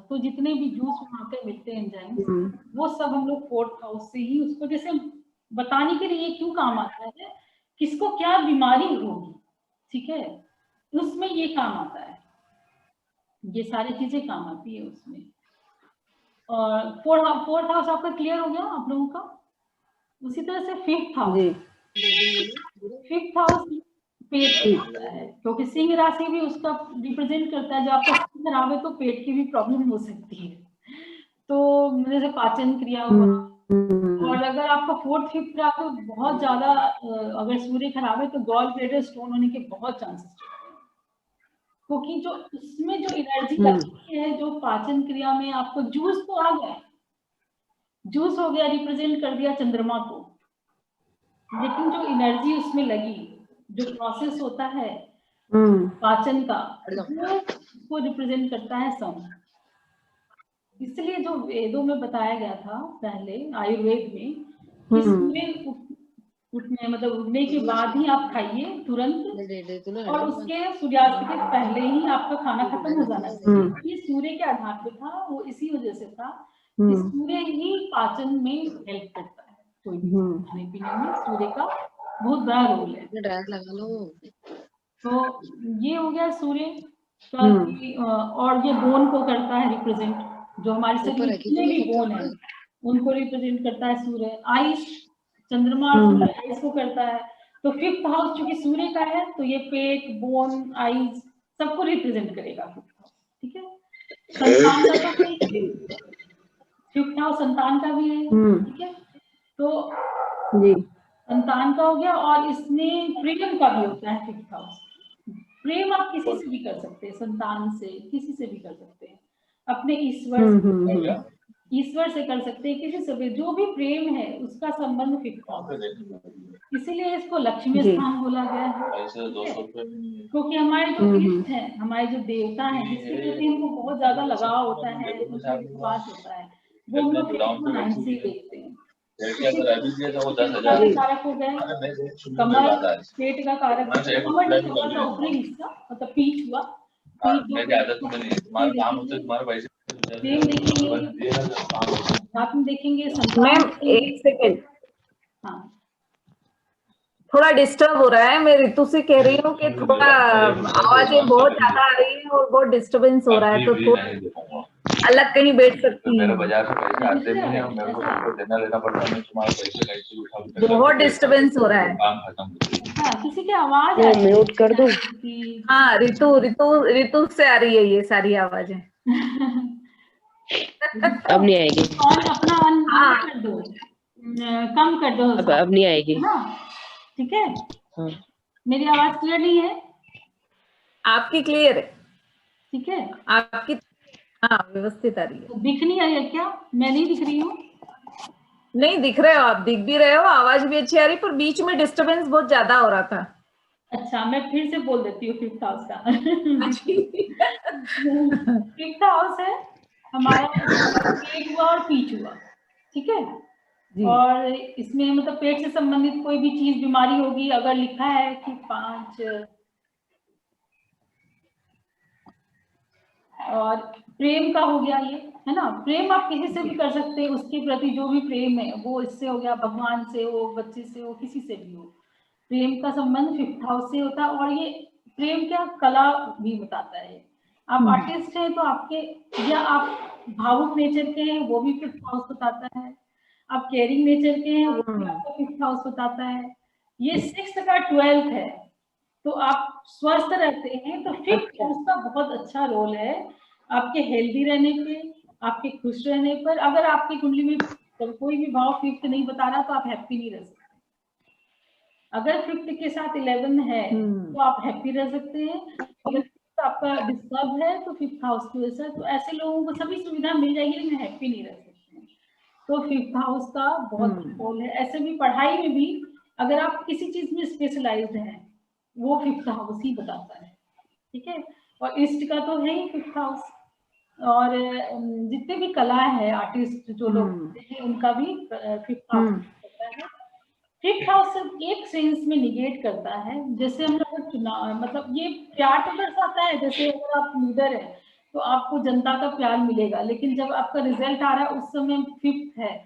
तो जितने भी जूस वहां पे मिलते हैं एंजाइम्स, वो सब हम लोग 4th हाउस से ही उसको जैसे बताने के लिए क्यों काम आता है, किसको क्या बीमारी होगी, ठीक है, उसमें ये काम आता है। ये सारी चीजें काम आती है उसमें। और 4th हाउस आपका क्लियर हो गया आप लोगों का। उसी तरह से 5th हाउस, 5th हाउस पेट होता है, क्योंकि सिंह राशि भी उसका रिप्रेजेंट करता है। जब आपका सिंह खराब है तो पेट की भी प्रॉब्लम हो सकती है, तो जैसे पाचन क्रिया हुआ। और अगर आपका 4th 5th खराब है तो बहुत ज्यादा, अगर सूर्य खराब है तो गॉल ब्लैडर स्टोन होने के बहुत चांसेस, क्योंकि जो उसमें जो एनर्जी लगती है, जो पाचन क्रिया में आपको जूस तो आ गया, जूस हो गया, रिप्रेजेंट कर दिया चंद्रमा को, लेकिन जो एनर्जी उसमें लगी, जो प्रोसेस होता है पाचन का, वो रिप्रेजेंट करता है सन। इसलिए जो वेदों में बताया गया था पहले, आयुर्वेद में, कि सूर्य उठने मतलब उठने के बाद ही आप खाइए तुरंत, और उसके सूर्यास्त के पहले ही आपका खाना खत्म हो जाना चाहिए। ये सूर्य के आधार पे था, वो इसी वजह से था कि सूर्य ही पाचन में हेल्प करता है। कोई भी खाने पीने में सूर्य का बहुत बड़ा रोल है। तो ये हो गया सूर्य का। और ये बोन को करता है रिप्रेजेंट, जो हमारे शरीर में जितने भी बोन है उनको रिप्रेजेंट करता है सूर्य। आइस, चंद्रमा सूर्य आइस को करता है। तो 5th हाउस चूंकि सूर्य का है तो ये पेट, बोन, आइस सबको रिप्रेजेंट करेगा 5th हाउस, ठीक है। संतान का तो 5th हाउस संतान का भी है, ठीक है। तो संतान का हो गया, और इसमें प्रेम का भी होता है 5th हाउस। प्रेम आप किसी से भी कर सकते हैं, संतान से, किसी से भी कर सकते हैं, अपने ईश्वर से, ईश्वर से कर सकते हैं, किसी से भी, जो भी प्रेम है उसका संबंध फिक्स हाउस, इसीलिए इसको लक्ष्मी स्थान बोला गया है। क्योंकि हमारे जो इष्ट हैं, हमारे जो देवता हैं, जिसके प्रति हमको बहुत ज्यादा लगाव होता है, उनका विश्वास होता है, वो हम लोग फिफ्थ नाइन से ही देखते हैं। कारक हो गए कमर, पेट का कारक, कमर नहीं थोड़ा सा ऊपरी हिस्सा, मतलब पीठ हुआ, प्रेम देखेंगे, साथ में देखेंगे मैम एक सेकेंड, हाँ थोड़ा डिस्टर्ब हो रहा है। मैं ऋतु से कह रही हूँ कि थोड़ा आवाजें बहुत ज्यादा आ रही है और बहुत डिस्टर्बेंस हो रहा है, तो थोड़ा अलग कहीं बैठ सकती है। बहुत डिस्टर्बेंस हो रहा है। किसी की आवाज म्यूट कर दूं? हाँ, ऋतु से आ रही है ये सारी आवाजें। अब नहीं आएगी। अपना कर दो, कम कर दो, अब नहीं आएगी। ठीक है। हाँ। मेरी आवाज क्लियर नहीं है? आपकी क्लियर है। ठीक है, आपकी हाँ व्यवस्थित आ रही है। दिख नहीं रही है क्या? मैं नहीं दिख रही हूँ? नहीं दिख रहे हो आप, दिख भी रहे हो, आवाज भी अच्छी आ रही, पर बीच में डिस्टरबेंस बहुत ज्यादा हो रहा था। अच्छा, मैं फिर से बोल देती हूँ फिफ्थ हाउस का। फिफ्थ हाउस है हमारा पेट हुआ और पीठ हुआ, ठीक है। और इसमें मतलब पेट से संबंधित कोई भी चीज, बीमारी होगी, अगर लिखा है कि 5, और प्रेम का हो गया ये, है ना। प्रेम आप किसी से भी कर सकते हैं, उसके प्रति जो भी प्रेम है वो इससे हो गया, भगवान से हो, बच्चे से हो, किसी से भी हो, प्रेम का संबंध फिफ्थ हाउस से होता है। और ये प्रेम क्या कला भी बताता है। आप आर्टिस्ट हैं तो आपके, या आप भावुक नेचर के हैं, वो भी फिफ्थ हाउस बताता है। आप केयरिंग नेचर के हैं, वो भी आपका फिफ्थ हाउस बताता है। ये 6 का 12 है, तो आप स्वस्थ रहते हैं तो फिफ्थ हाउस का बहुत अच्छा रोल है आपके हेल्दी रहने पे, आपके खुश रहने पर। अगर आपकी कुंडली में कोई भी भाव फिफ्थ नहीं बता रहा तो आप हैप्पी नहीं रह सकते। अगर फिफ्थ के साथ 11 है तो आप हैप्पी रह सकते हैं। अगर तो आपका डिस्टर्ब है तो फिफ्थ हाउस की वजह से, तो ऐसे लोगों को सभी सुविधा मिल जाएगी लेकिन हैप्पी नहीं रह सकते हैं। तो फिफ्थ हाउस का बहुत रोल है। ऐसे भी पढ़ाई में भी अगर आप किसी चीज में स्पेशलाइज्ड हैं, वो फिफ्थ हाउस ही बताता है, ठीक है। और ईस्ट का तो है ही फिफ्थ हाउस। और जितने भी कला है, आर्टिस्ट जो लोग हैं, उनका भी फिफ्थ हाउस होता है। फिफ्थ हाउस सिर्फ एक सेंस में निगेट करता है, जैसे हम लोग चुनाव, मतलब ये प्यार तो दर्शाता है, जैसे अगर आप लीडर है तो आपको जनता का प्यार मिलेगा, लेकिन जब आपका रिजल्ट आ रहा है उस समय फिफ्थ है,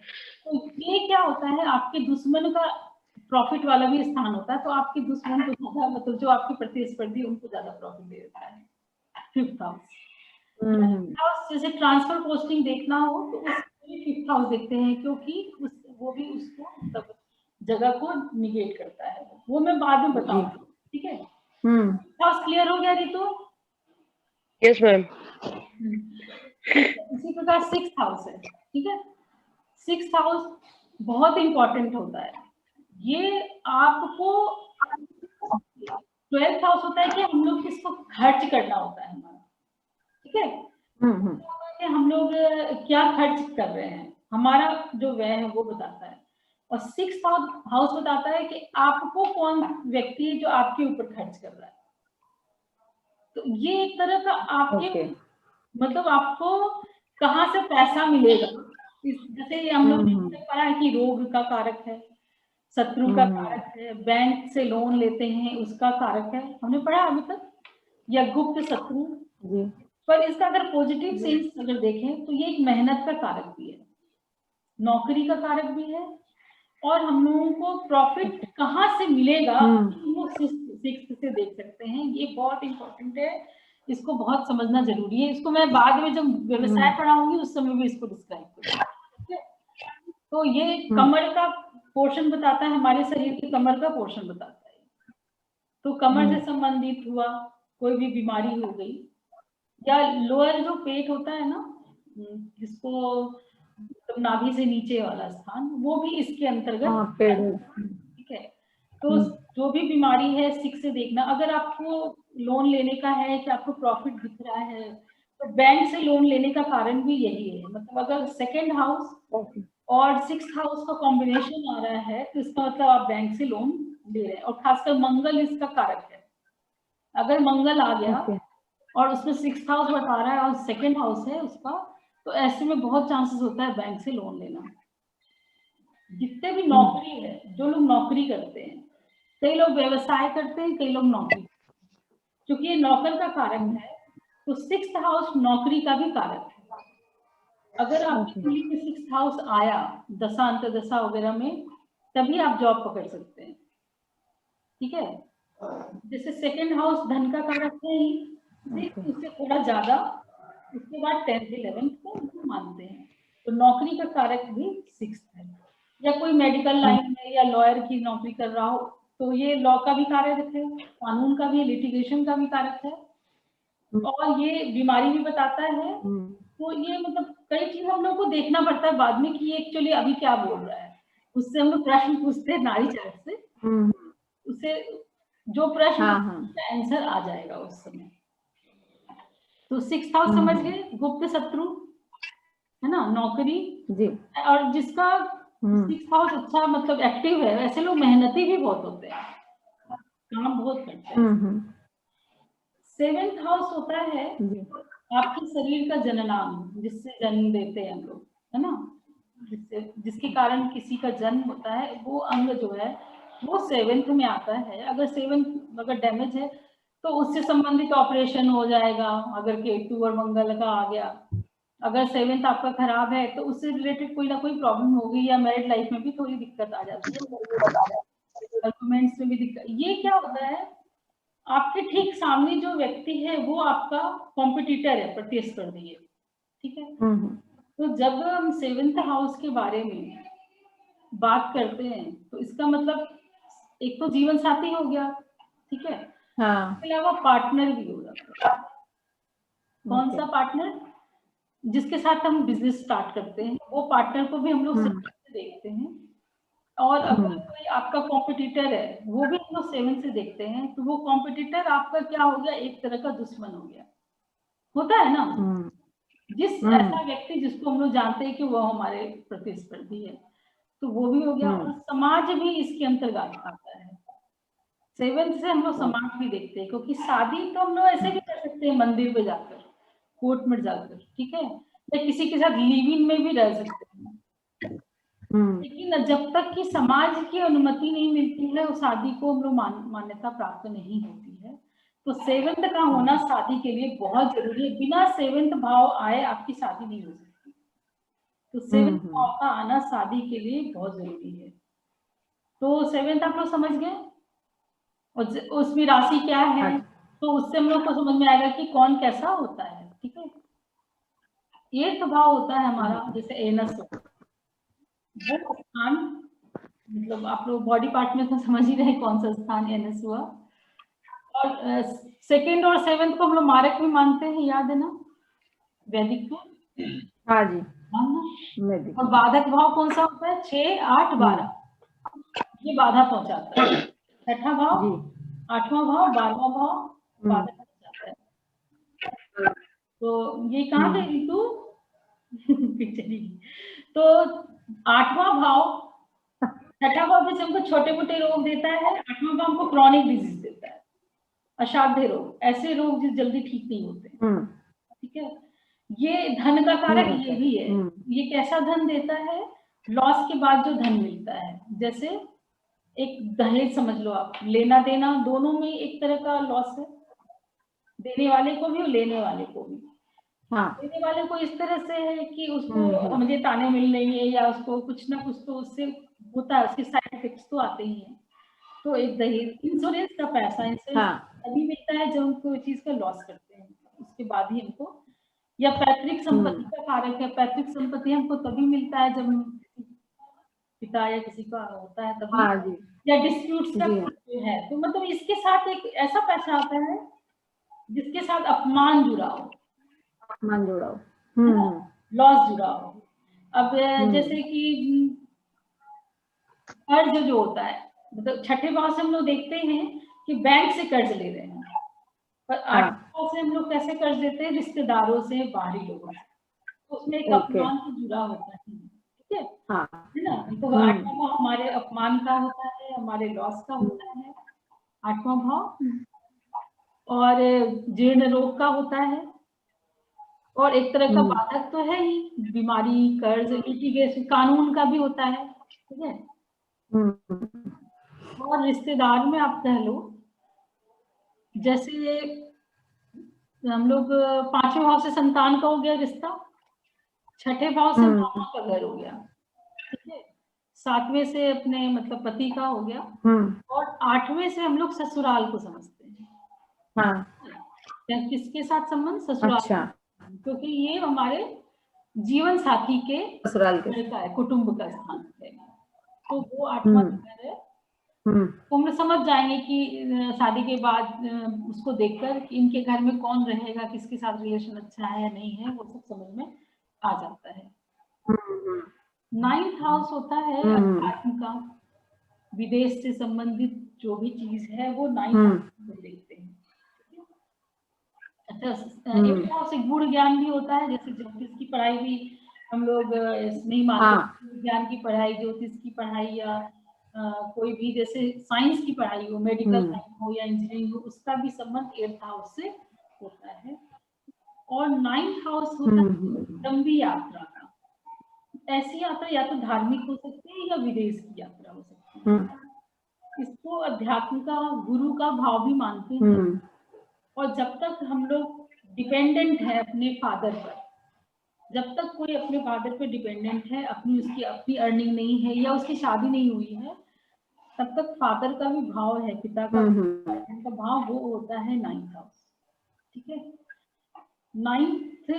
तो ये क्या होता है, आपके दुश्मन का प्रॉफिट वाला भी स्थान होता है, तो आपके दुश्मन को ज्यादा, मतलब जो आपके प्रतिस्पर्धी, उनको ज्यादा प्रॉफिट दे देता है फिफ्थ हाउस। जैसे ट्रांसफर पोस्टिंग देखना हो तो उसमें फिफ्थ हाउस देखते हैं, क्योंकि वो भी उसको मतलब जगह को निगेट करता है। वो मैं बाद में बताऊंगी, ठीक है। हाउस क्लियर हो गया रितु? Yes ma'am. इसी प्रकार 6th हाउस है, ठीक है। 6th हाउस बहुत इंपॉर्टेंट होता है। ये आपको 12th हाउस होता है कि हम लोग किसको खर्च करना होता है हमारा, ठीक है। कि हम लोग क्या खर्च कर रहे हैं, हमारा जो व्यय है वो बताता है। और 6th हाउस बताता है कि आपको कौन व्यक्ति है जो आपके ऊपर खर्च कर रहा है। तो ये एक तरह का आपके मतलब आपको कहाँ से पैसा मिलेगा। जैसे हम लोग ने पढ़ा है कि रोग का कारक है, शत्रु का कारक है, बैंक से लोन लेते हैं उसका कारक है, हमने पढ़ा अभी तक, या गुप्त शत्रु। पर इसका अगर पॉजिटिव सेंस अगर देखें तो ये एक मेहनत का कारक भी है, नौकरी का कारक भी है, और हम लोगों को प्रॉफिट कहाँ से मिलेगा हम लोग 6th से देख सकते हैं। ये बहुत इंपॉर्टेंट है, इसको बहुत समझना जरूरी है। इसको मैं बाद में जब व्यवसाय पढ़ाऊंगी उस समय भी इसको डिस्क्राइब करूंगी। तो ये कमर का पोर्शन बताता है, हमारे शरीर के कमर का पोर्शन बताता है। तो कमर से संबंधित हुआ कोई भी बीमारी हो गई, या लोअर जो पेट होता है ना, जिसको तो नाभि से नीचे वाला स्थान, वो भी इसके अंतर्गत, ठीक है। तो जो भी बीमारी है 6 से देखना। अगर आपको लोन लेने का है कि आपको प्रॉफिट दिख रहा है तो बैंक से लोन लेने का कारण भी यही है, मतलब अगर सेकंड हाउस और 6th हाउस का कॉम्बिनेशन आ रहा है तो इसका मतलब आप बैंक से लोन ले रहे हैं, और खासकर मंगल इसका कारक है। अगर मंगल आ गया और उसमें 6th हाउस बता रहा है और सेकंड हाउस है उसका, तो ऐसे में बहुत चांसेस होता है बैंक से लोन लेना। जितने भी नौकरी है, जो लोग नौकरी करते हैं, कई लोग व्यवसाय करते हैं, कई लोग नौकरी, क्योंकि ये नौकर का कारक है तो 6th हाउस नौकरी का भी कारक है। अगर आपकी कुंडली में 6th हाउस आया दशा अंतर्दशा वगैरह में, तभी आप जॉब पकड़ सकते हैं, ठीक है। जैसे सेकंड हाउस धन का कारक है ही, उससे थोड़ा ज्यादा, उसके बाद 10th 11th को मानते हैं, तो नौकरी का कारक भी 6th है। या कोई मेडिकल लाइन में या लॉयर की नौकरी कर रहा हो तो ये लॉ का भी कारक है, कानून का भी, लिटिगेशन का भी कारक है, और ये बीमारी भी बताता है। तो ये मतलब कई चीज हम लोग को देखना पड़ता है बाद में कि ये एक्चुअली अभी क्या बोल रहा है। उससे हम लोग प्रश्न पूछते हैं नाड़ी चार्ट से, उससे जो प्रश्न आंसर आ जाएगा उस समय। तो 6th हाउस समझ गए, गुप्त शत्रु है ना, नौकरी जी। और जिसका 6th हाउस अच्छा मतलब एक्टिव है, ऐसे लोग मेहनती भी बहुत होते हैं, काम बहुत करते हैं। 7th हाउस होता है आपके शरीर का जननांग, जिससे जन्म देते हैं हम लोग, है ना, जिसके कारण किसी का जन्म होता है, वो अंग जो है वो 7th में आता है। अगर 7th अगर डैमेज है तो उससे संबंधित ऑपरेशन हो जाएगा, अगर केतु और मंगल का आ गया। अगर 7th आपका खराब है तो उससे रिलेटेड कोई ना कोई प्रॉब्लम होगी, या मैरिड लाइफ में भी थोड़ी दिक्कत आ जाती है, डॉक्यूमेंट्स में भी दिक्कत। ये क्या होता है, आपके ठीक सामने जो व्यक्ति है वो आपका कॉम्पिटिटर है, प्रतिस्पर्धी है, ठीक है। तो जब हम 7th हाउस के बारे में बात करते हैं तो इसका मतलब एक तो जीवन साथी हो गया, ठीक है, इसके अलावा पार्टनर भी हो जाता है। कौन सा पार्टनर? जिसके साथ हम बिजनेस स्टार्ट करते हैं, वो पार्टनर को भी हम लोग 7th से देखते हैं। और अगर कोई आपका कॉम्पिटिटर है वो भी हम लोग 7th से देखते हैं, तो वो कॉम्पिटिटर आपका क्या हो गया, एक तरह का दुश्मन हो गया, होता है ना। जिस ऐसा व्यक्ति जिसको हम लोग जानते हैं कि वो हमारे प्रतिस्पर्धी है, तो वो भी हो गया। और समाज भी इसके अंतर्गत आता है। 7th से हम लोग समाज भी देखते हैं, क्योंकि शादी तो हम लोग ऐसे भी कर सकते हैं, मंदिर पे जाकर, कोर्ट में जाकर, ठीक है, या किसी के साथ लिव इन में भी रह सकते हैं। लेकिन जब तक कि समाज की अनुमति नहीं मिलती है, उस शादी को हम लोग मान्यता प्राप्त नहीं होती है। तो 7th का होना शादी के लिए बहुत जरूरी है। बिना 7th भाव आए आपकी शादी नहीं हो सकती। तो 7th भाव का आना शादी के लिए बहुत जरूरी है। तो 7th आप लोग समझ गए, और उसमें राशि क्या है, तो उससे हम लोग को समझ में आएगा कि कौन कैसा होता है, ठीक है। 8th भाव होता है हमारा, जैसे एनस, वो स्थान, मतलब आप लोग बॉडी पार्ट में तो समझ ही रहे कौन सा स्थान एनस हुआ। और सेकंड और 7th को हम लोग मारक भी मानते हैं, याद है ना, वैदिक में। हाँ जी, वैदिक। और बाधक भाव कौन सा होता है? 6, 8, 12, ये बाधा पहुंचाता है। 6ठा भाव, 8वां भाव, 12वां भाव बाधक पहुंचाता है। तो ये कहाँ गई तू? चली। तो 8वां भाव, 6ठा भाव जैसे हमको छोटे मोटे रोग देता है, 8वां भाव हमको क्रॉनिक डिजीज देता है, असाध्य रोग, ऐसे रोग जो जल्दी ठीक नहीं होते, ठीक है। ये धन का कारक ये भी है। ये कैसा धन देता है? लॉस के बाद जो धन मिलता है, जैसे एक दहेज समझ लो आप, लेना देना दोनों में एक तरह का लॉस है, देने वाले को भी और लेने वाले को भी। देने वाले को इस तरह से है कि उसको मुझे ताने मिल रही है, या उसको कुछ ना कुछ तो उससे होता है, उसके साइड इफेक्ट्स तो आते ही हैं। तो एक दहेज, इंश्योरेंस का पैसा, इंश्योरेंस तभी मिलता है जब हम कोई चीज का लॉस करते हैं, उसके बाद ही हमको। या पैतृक संपत्ति का कारक है, पैतृक संपत्ति हमको तभी मिलता है जब पिता या किसी का होता है तभी, या डिस्प्यूट्स का है। तो मतलब इसके साथ एक ऐसा पैसा आता है जिसके साथ अपमान जुड़ा हो, लॉस जुड़ा हो। अब जैसे कि कर्ज जो होता है, मतलब 6ठे भाव से हम लोग देखते हैं कि बैंक से कर्ज ले रहे हैं, पर से हम लोग कैसे कर्ज देते हैं? रिश्तेदारों से, बाहरी लोगों से, तो उसमें एक अपमान से जुड़ा होता है, ठीक है, है ना? तो 8वां भाव हमारे अपमान का होता है, हमारे लॉस का होता है 8वां भाव, और जीर्ण रोग का होता है, और एक तरह का बाधक तो है ही, बीमारी, कर्ज, लिटिगेशन, कानून का भी होता है, ठीक है। और रिश्तेदार में आप कह लो, जैसे हम लोग 5वें भाव से संतान का हो गया रिश्ता, 6ठे भाव से मामा का घर हो गया, ठीक है, 7वें से अपने मतलब पति का हो गया, और 8वें से हम लोग ससुराल को समझते हैं। किसके साथ संबंध? ससुराल। अच्छा। क्योंकि ये हमारे जीवन साथी के ससुराल का है, कुटुंब का स्थान है, तो वो 8वां घर है। तो हम समझ जाएंगे कि शादी के बाद उसको देखकर कि इनके घर में कौन रहेगा, किसके साथ रिलेशन अच्छा है या नहीं है, वो सब समझ में आ जाता है। 9th हाउस होता है अध्यात्म का, विदेश से संबंधित जो भी चीज है वो 9th हाउस को देखते हैं। अच्छा, 8th हाउस से गुण ज्ञान भी होता है, जैसे ज्योतिष की पढ़ाई भी हम लोग नहीं मानते, ज्ञान की पढ़ाई, ज्योतिष की पढ़ाई, या कोई भी जैसे साइंस की पढ़ाई हो, मेडिकल साइंस हो या इंजीनियरिंग हो, उसका भी संबंध 8th हाउस से होता है। और 9th हाउस होता है लंबी यात्रा का। ऐसी यात्रा या तो धार्मिक हो सकती है या विदेश की यात्रा हो सकती है। इसको अध्यात्म का, गुरु का भाव भी मानते हैं। और जब तक हम लोग डिपेंडेंट है अपने फादर पर, जब तक कोई अपने फादर पे डिपेंडेंट है, उसकी अपनी अर्निंग नहीं है या उसकी शादी नहीं हुई है, तब तक फादर का भी भाव है, पिता का भाव, वो होता है 9th हाउस, ठीक है। 9th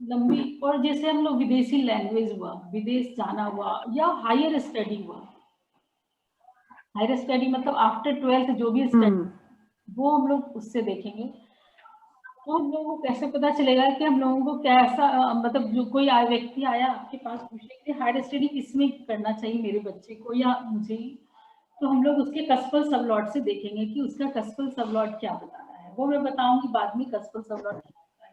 लंबी, और जैसे हम लोग विदेशी लैंग्वेज हुआ, विदेश जाना हुआ, या हायर स्टडी हुआ, हायर स्टडी मतलब आफ्टर 12th जो भी स्टडी, वो हम लोग उससे देखेंगे। तो हम लोगों को कैसे पता चलेगा कि हम लोगों को कैसा, मतलब जो कोई व्यक्ति आया आपके पास पूछने के लिए हायर स्टडी किसमें करना चाहिए मेरे बच्चे को या मुझे, तो हम लोग उसके कस्पल सबलॉट से देखेंगे कि उसका कस्पल सबलॉट क्या बता रहा है। वो मैं बताऊंगी बाद में कस्पल सबलॉट क्या होता है,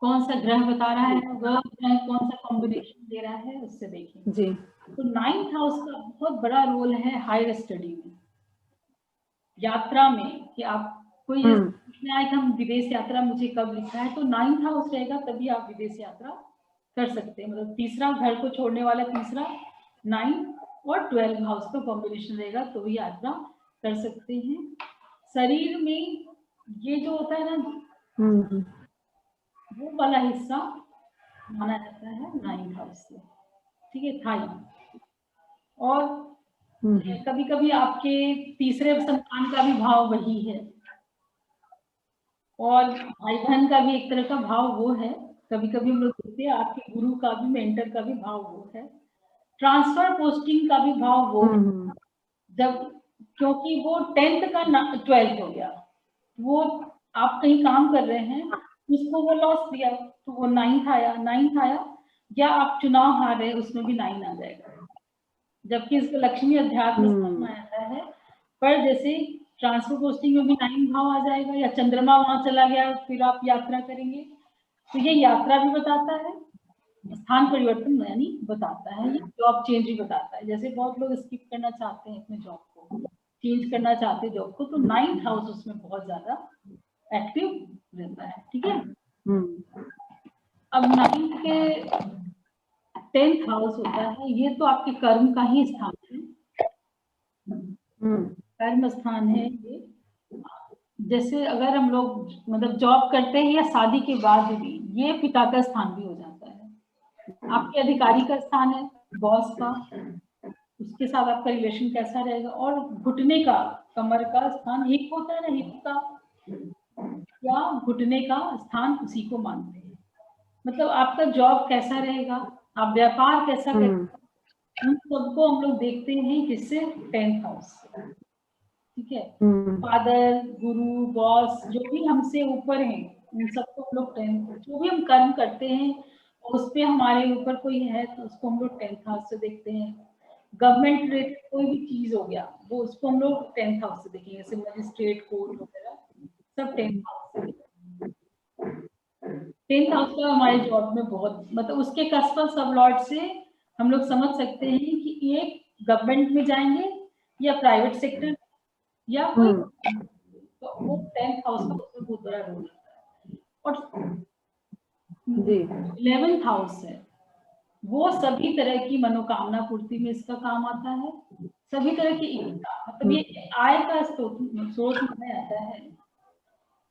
कौन सा ग्रह बता रहा है, वह कौन सा कॉम्बिनेशन दे रहा है, उससे देखेंगे जी। तो 9th हाउस का बहुत बड़ा रोल है हायर स्टडी में, यात्रा में, कि आप कोई पूछने आए कि हम विदेश यात्रा मुझे कब लिखा है, तो 9th हाउस रहेगा तभी आप विदेश यात्रा कर सकते हैं। मतलब तीसरा, घर को छोड़ने वाला तीसरा, 9 और 12 हाउस का कॉम्बिनेशन रहेगा तो भी यात्रा कर सकते हैं। शरीर में ये जो होता है ना, वो वाला हिस्सा माना जाता है 9th हाउस से, ठीक है, थाई। और कभी कभी आपके तीसरे संतान का भी भाव वही है, और भाई बहन का भी एक तरह का भाव वो है। कभी कभी हम लोग देखते हैं आपके गुरु का भी, मेंटर का भी भाव वो है। ट्रांसफर पोस्टिंग का भी भाव वो है, जब, क्योंकि वो 10th का 12th हो गया, वो आप कहीं काम कर रहे हैं, उसको वो लॉस दिया तो वो 9th आया, या आप चुनाव हार रहे, उसमें भी 9 आ जाएगा, जबकि इसको लक्ष्मी अध्यात्म माना जाता है। पर जैसे ट्रांसफर पोस्टिंग में भी 9 भाव आ जाएगा, या चंद्रमा वहां चला गया फिर आप यात्रा करेंगे, तो ये यात्रा भी बताता है, स्थान परिवर्तन यानी बताता है, ये जॉब चेंज भी बताता है। जैसे बहुत लोग स्किप करना चाहते हैं अपने जॉब को, चेंज करना चाहते हैं जॉब को, तो 9th हाउस उसमें बहुत ज्यादा एक्टिव रहता है, ठीक है। अब 9th के 10th हाउस होता है, ये तो आपके कर्म का ही स्थान है, कर्म स्थान है ये। जैसे अगर हम लोग मतलब जॉब करते हैं या शादी के बाद भी, ये पिता का स्थान भी हो जाता है, आपके अधिकारी का स्थान है, बॉस का, उसके साथ आपका रिलेशन कैसा रहेगा। और घुटने का, कमर का स्थान, हिप होता है ना, हिप का या घुटने का स्थान, उसी को मानते हैं। मतलब आपका जॉब कैसा रहेगा, आप व्यापार कैसा करेंगे, उन सबको हम लोग देखते हैं किससे, 10th हाउस से, ठीक है। फादर, गुरु, बॉस, जो भी हमसे ऊपर हैं, उन सबको हम लोग 10th, जो भी हम कर्म करते हैं उस पे हमारे ऊपर कोई है तो उसको हम लोग 10th हाउस से देखते हैं। गवर्नमेंट रिलेटेड कोई भी चीज हो गया, वो उसको हम लोग 10th हाउस से देखेंगे, जैसे मजिस्ट्रेट कोर्ट वगैरह, सब 10th हाउस 10th हाउस का हमारे जॉब में बहुत मतलब उसके कस्पर सब लॉर्ड से हम लोग समझ सकते हैं कि ये गवर्नमेंट में जाएंगे या प्राइवेट सेक्टर या कोई तो वो 10th हाउस का उसमें बहुत बड़ा रोल होता है। और 11th हाउस है वो सभी तरह की मनोकामना पूर्ति में इसका काम आता है, सभी तरह की इच्छा मतलब ये आय का स्रोत माना जाता है।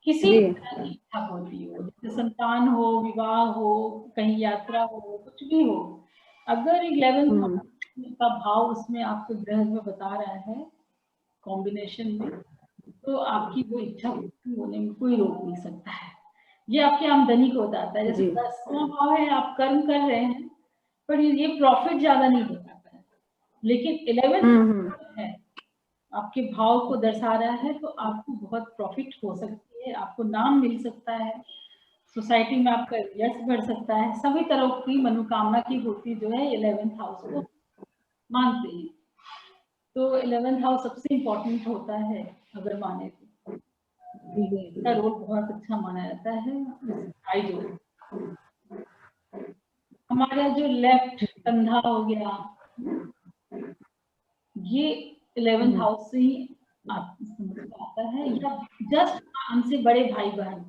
किसी भी तरह की इच्छा होती हो, जैसे संतान हो, विवाह हो, कहीं यात्रा हो, कुछ भी हो, अगर 11th का भाव उसमें आपको ग्रह में बता रहा है कॉम्बिनेशन में, तो आपकी वो इच्छा पूरी होने में कोई रोक नहीं सकता है। ये आपकी आमदनी को बताता है। जैसे 10वां भाव है, आप कर्म कर रहे हैं पर ये प्रॉफिट ज्यादा नहीं बताता है, लेकिन 11th है आपके भाव को दर्शा रहा है, तो आपको बहुत प्रॉफिट हो सकती है, आपको नाम मिल सकता है, सोसाइटी में आपका यश बढ़ सकता है, सभी तरह की मनोकामना की पूर्ति जो है 11th हाउस को मानते हैं। तो 11th हाउस सबसे इम्पोर्टेंट होता है अगर माने तो, इसका रोल बहुत अच्छा माना जाता है। हमारा जो लेफ्ट कंधा हो गया, ये 11th हाउस से ही आता है, या जस्ट हमसे बड़े भाई बहन,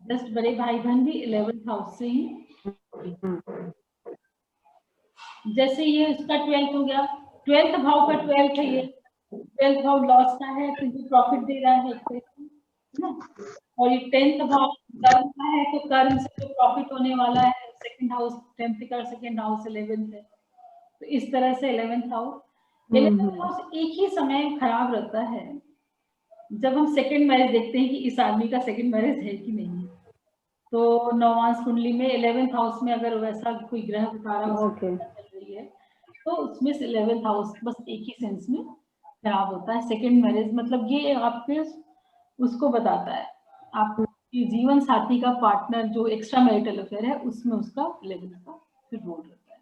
जस्ट बड़े भाई बहन भी 11th हाउस से ही, जैसे ये इसका 12th हो गया, 12th भाव का 12th है, ये 12th भाव लॉस का है तो ये प्रॉफिट दे रहा है ना, और ये 10th भाव कर्म का है तो कर्म से जो प्रॉफिट होने वाला है, सेकंड हाउस 10th का सेकंड हाउस 11th है, तो इस तरह से 11th हाउस एक ही समय खराब रहता है जब हम सेकंड मैरिज देखते हैं कि इस आदमी का सेकंड मैरिज है कि नहीं है। तो नवांश कुंडली में 11th हाउस में अगर वैसा कोई ग्रह तारा चल रही है तो उसमें 11th हाउस बस एक ही सेंस में खराब होता है, सेकंड मैरिज मतलब ये आपके उसको बताता है आपकी जीवन साथी का पार्टनर जो एक्स्ट्रा मैरिटल अफेयर है उसमें उसका 11th का फिर रोल रहता है।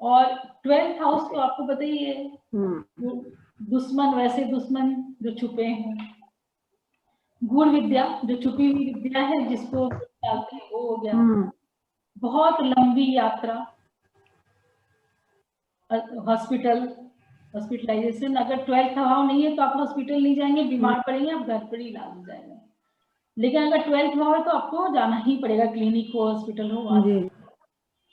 और 12th हाउस तो आपको पता ही है, दुश्मन वैसे दुश्मन जो छुपे हैं, गूढ़ विद्या जो छुपी हुई विद्या है जिसको डालते हैं वो हो गया, बहुत लंबी यात्रा, हॉस्पिटलाइजेशन, अगर 12th भाव नहीं है तो आप हॉस्पिटल नहीं जाएंगे, बीमार पड़ेंगे, आप घर पर ही इलाज हो जाएगा। लेकिन अगर 12th भाव है तो आपको जाना ही पड़ेगा, क्लिनिक हो, हॉस्पिटल हो।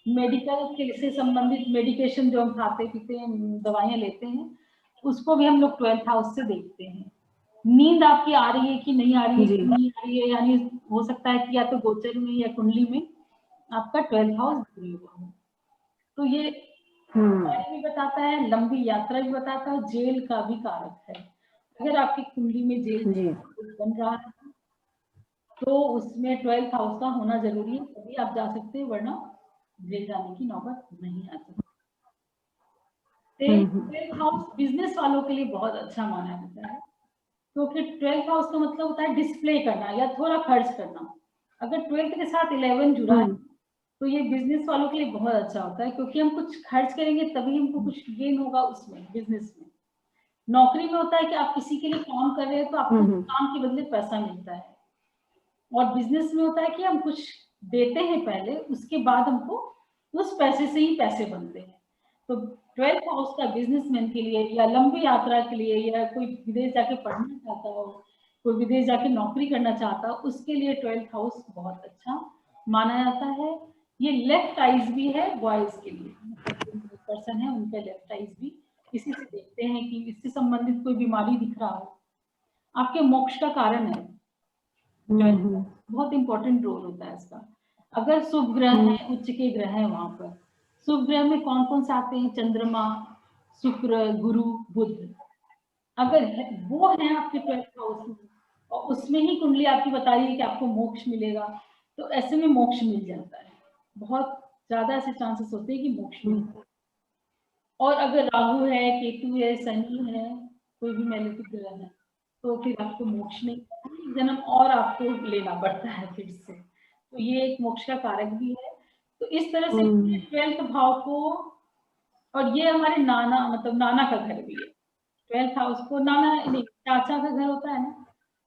मेडिकल के से संबंधित मेडिकेशन जो हम खाते पीते हैं, दवाइयाँ लेते हैं, उसको भी हम लोग 12th हाउस से देखते हैं। नींद आपकी आ रही है कि नहीं आ रही है, नहीं आ रही है, यानी हो सकता है कि या तो गोचर में या कुंडली में आपका 12th हाउस जुड़ी हुआ हो। तो ये भी बताता है, लंबी यात्रा भी बताता है, जेल का भी कारक है। अगर आपकी कुंडली में जेल बन रहा है तो उसमें 12th हाउस का होना जरूरी है, तभी आप जा सकते हैं, वरना जेल जाने की नौबत नहीं आ सकती। 12th हाउस बिजनेस वालों के लिए बहुत अच्छा माना जाता है, क्योंकि 12th हाउस का मतलब होता है डिस्प्ले करना या थोड़ा खर्च करना। अगर 12th के साथ 11 जुड़ा है तो ये बिजनेस वालों के लिए बहुत अच्छा होता है, क्योंकि हम कुछ खर्च करेंगे तभी हमको कुछ गेन होगा उसमें, बिजनेस में। नौकरी में होता है कि आप किसी के लिए काम कर रहे हैं तो आपको काम के बदले पैसा मिलता है, और बिजनेस में होता है कि हम कुछ देते हैं पहले, उसके बाद हमको उस पैसे से ही पैसे बनते हैं। तो 12th हाउस का बिजनेसमैन के लिए या लंबी यात्रा के लिए, या कोई विदेश जाके पढ़ना चाहता हो, कोई विदेश जाके नौकरी करना चाहता हो, उसके लिए 12th हाउस बहुत अच्छा माना जाता है। ये लेफ्ट आइज भी है बॉयज के लिए, मतलब पर्सन है उनका लेफ्ट आइज भी इसी से देखते हैं कि इससे संबंधित कोई बीमारी दिख रहा हो, आपके मोक्ष का कारण है। बहुत इंपॉर्टेंट रोल होता है इसका। अगर शुभ ग्रह है, उच्च के ग्रह है, वहां पर शुभ ग्रह में कौन कौन से आते हैं? चंद्रमा, शुक्र, गुरु, बुध। अगर वो है आपके 12th हाउस में और उसमें ही कुंडली आपकी बता रही है कि आपको मोक्ष मिलेगा, तो ऐसे में मोक्ष मिल जाता है। बहुत ज्यादा ऐसे चांसेस होते हैं कि मोक्ष मिले। और अगर राहु है, केतु है, शनि है, कोई भी मैलेफिक ग्रह है, तो फिर आपको मोक्ष नहीं, जन्म और आपको लेना पड़ता है फिर से। तो ये एक मोक्ष का कारक भी है। तो इस तरह से 12th भाव को, और ये हमारे नाना मतलब नाना का घर भी है 12th हाउस को, नाना नहीं चाचा का घर होता है ना,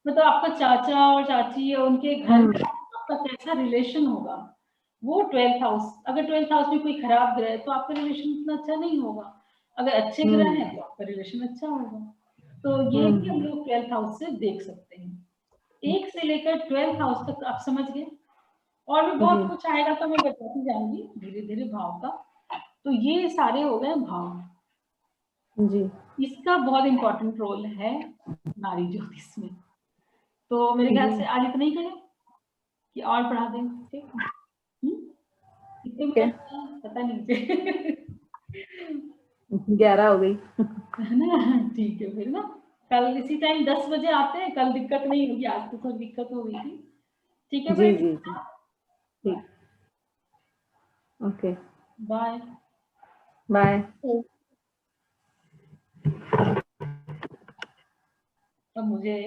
मतलब आपका चाचा और चाची या उनके घर में आपका कैसा रिलेशन होगा, वो 12th हाउस। अगर 12th हाउस में कोई खराब ग्रह है तो आपका रिलेशन इतना अच्छा नहीं होगा, अगर अच्छे ग्रह हैं तो आपका रिलेशन अच्छा होगा। तो ये भी हम लोग 12th हाउस से देख सकते हैं। 1 से लेकर 12th हाउस तक आप समझ गए। और भी बहुत कुछ आएगा तो मैं बताती जाऊंगी धीरे धीरे भाव का। तो ये सारे हो गए भाव जी। इसका बहुत इंपॉर्टेंट रोल है नारी ज्योतिष में। तो मेरे ख्याल से आज इतना ही करें कि और पढ़ा दें, ठीक? कितने मिनट पता नहीं मुझे 11 हो गई है ना। ठीक है फिर ना, कल इसी टाइम 10 बजे आते हैं। कल दिक्कत नहीं होगी, आज तो थोड़ी दिक्कत हो गई थी। ठीक है जी फिर, जी जी ठीक, ओके, बाय बाय। अब मुझे